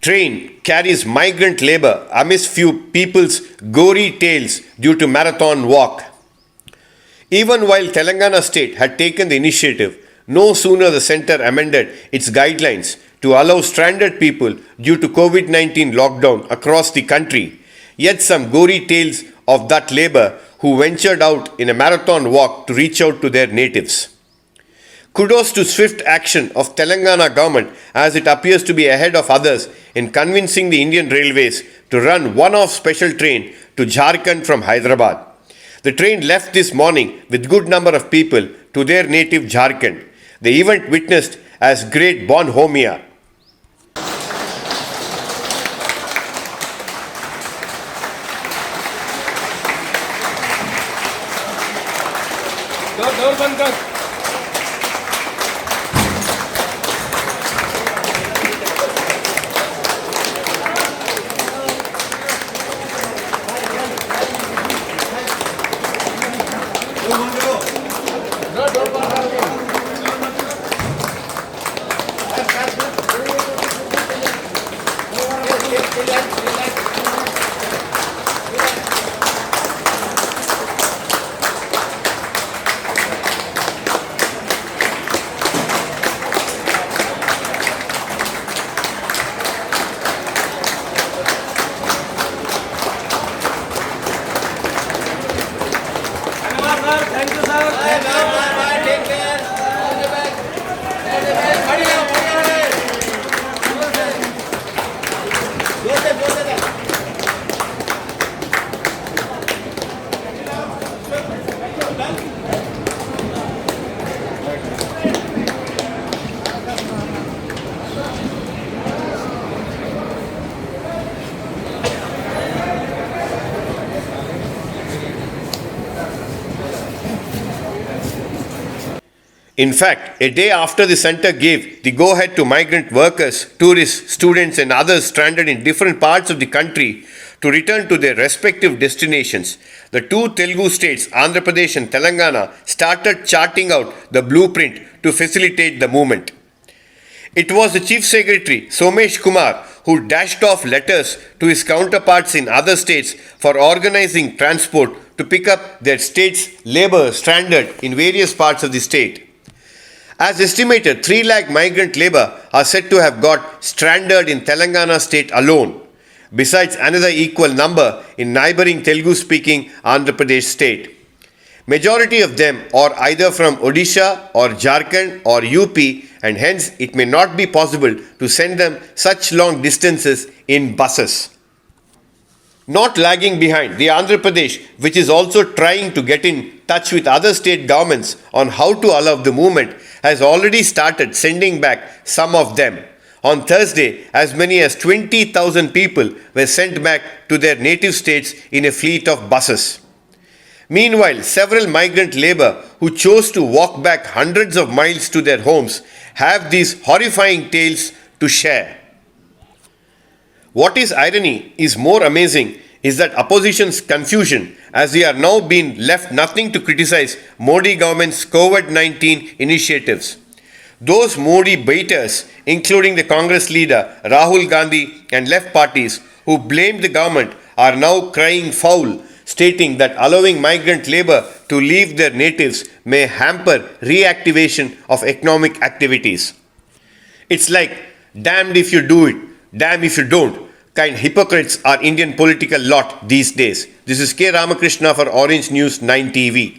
train carries migrant labor amidst few people's gory tales due to marathon walk. Even while Telangana state had taken the initiative, no sooner the centre amended its guidelines to allow stranded people due to COVID-19 lockdown across the country, yet some gory tales of that labor who ventured out in a marathon walk to reach out to their natives. Kudos to swift action of Telangana government as it appears to be ahead of others in convincing the Indian Railways to run one-off special train to Jharkhand from Hyderabad. The train left this morning with good number of people to their native Jharkhand. The event witnessed as great bonhomia. Door बंद कर thank you sir take care In fact, a day after the centre gave the go-ahead to migrant workers, tourists, students and others stranded in different parts of the country to return to their respective destinations, the two Telugu states, Andhra Pradesh and Telangana, started charting out the blueprint to facilitate the movement. It was the Chief Secretary, Somesh Kumar, who dashed off letters to his counterparts in other states for organizing transport to pick up their state's labour stranded in various parts of the state. As estimated, 3 lakh migrant labour are said to have got stranded in Telangana state alone, besides another equal number in neighbouring Telugu-speaking Andhra Pradesh state. Majority of them are either from Odisha or Jharkhand or UP, and hence it may not be possible to send them such long distances in buses. Not lagging behind, the Andhra Pradesh, which is also trying to get in touch with other state governments on how to allow the movement, has already started sending back some of them. On Thursday, as many as 20,000 people were sent back to their native states in a fleet of buses. Meanwhile, several migrant labour who chose to walk back hundreds of miles to their homes have these horrifying tales to share. What is irony is more amazing is that opposition's confusion, as they are now being left nothing to criticize Modi government's COVID-19 initiatives. Those Modi baiters, including the Congress leader Rahul Gandhi and left parties who blamed the government, are now crying foul, stating that allowing migrant labour to leave their natives may hamper reactivation of economic activities. It's like damned if you do it, damned if you don't. Kind hypocrites are Indian political lot these days. This is K. Ramakrishna for Orange News 9 TV.